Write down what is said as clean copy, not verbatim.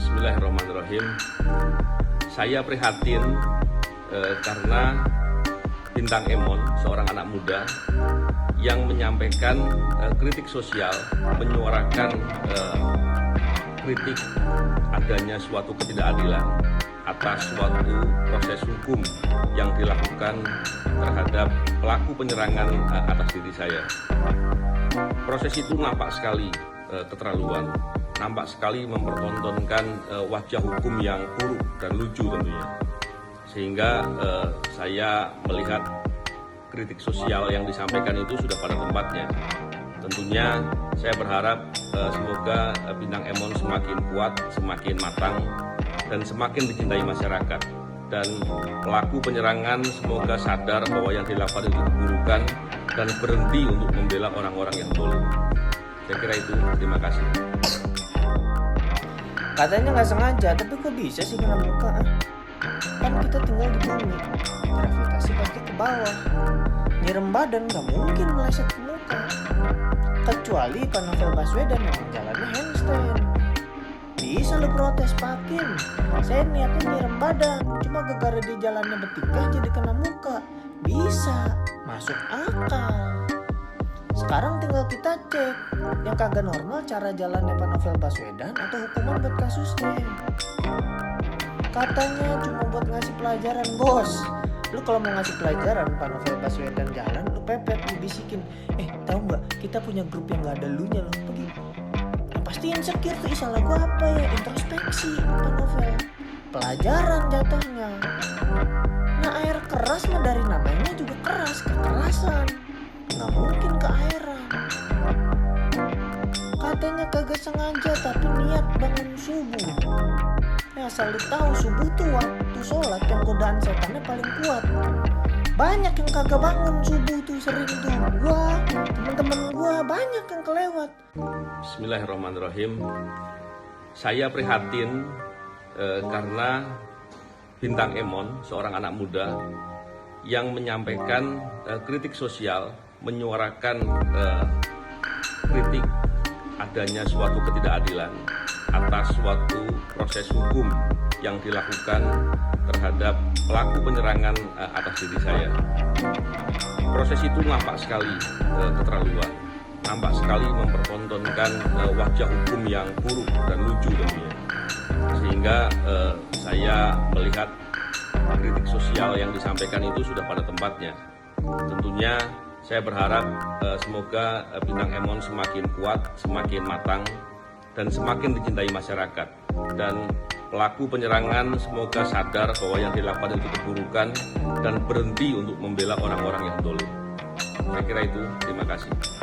Bismillahirrahmanirrahim. Saya prihatin karena Bintang Emon, seorang anak muda yang menyampaikan kritik sosial, menyuarakan kritik adanya suatu ketidakadilan atas suatu proses hukum yang dilakukan terhadap pelaku penyerangan atas diri saya. Proses itu nampak sekali keterlaluan, nampak sekali mempertontonkan wajah hukum yang buruk dan lucu tentunya. Sehingga saya melihat kritik sosial yang disampaikan itu sudah pada tempatnya. Tentunya saya berharap semoga Bintang Emon semakin kuat, semakin matang, dan semakin dicintai masyarakat. Dan pelaku penyerangan semoga sadar bahwa yang dilakukan itu keburukan dan berhenti untuk membela orang-orang yang zalim. Saya kira itu, terima kasih. Katanya nggak sengaja, tapi kok bisa sih kena muka? Kan kita tinggal di bumi, gravitasi pasti ke bawah. Nyirem badan nggak mungkin meleset ke muka. Kecuali Pak Novel Baswedan yang jalannya handstand. Bisa lo protes, Pakin. Saya niatnya nyirem badan, cuma gara-gara di jalannya bertingkah jadi kena muka. Bisa, masuk akal. Sekarang tinggal kita cek yang kagak normal cara jalannya Pak Novel Baswedan atau hukuman buat kasusnya. Katanya cuma buat ngasih pelajaran, bos. Lu kalau mau ngasih pelajaran Pak Novel Baswedan jalan, lu pepet, lu bisikin. Tahu nggak? Kita punya grup yang nggak ada lunya loh. Pergi. Yang pasti insecure tuh, salah gua apa ya? Introspeksi Pak Novel. Pelajaran jatuhnya. Nah, air keras mah dari namanya juga keras, kekerasan. Nggak mungkin keairan. Katanya kagak sengaja tapi niat bangun subuh. Asal lu tahu, subuh tuh waktu sholat yang godaan setannya paling kuat. Banyak yang kagak bangun subuh tuh, sering tuh. Gua, temen-temen gua banyak yang kelewat. Bismillahirrahmanirrahim. Saya prihatin karena Bintang Emon, seorang anak muda yang menyampaikan kritik sosial, menyuarakan kritik adanya suatu ketidakadilan atas suatu proses hukum yang dilakukan terhadap pelaku penyerangan atas diri saya. Proses itu nampak sekali keterlaluan, nampak sekali mempertontonkan wajah hukum yang buruk dan lucu tentunya. Sehingga saya melihat kritik sosial yang disampaikan itu sudah pada tempatnya. Tentunya saya berharap semoga Bintang Emon semakin kuat, semakin matang, dan semakin dicintai masyarakat. Dan pelaku penyerangan semoga sadar bahwa yang dilakukan itu keburukan dan berhenti untuk membela orang-orang yang zalim. Saya kira itu, terima kasih.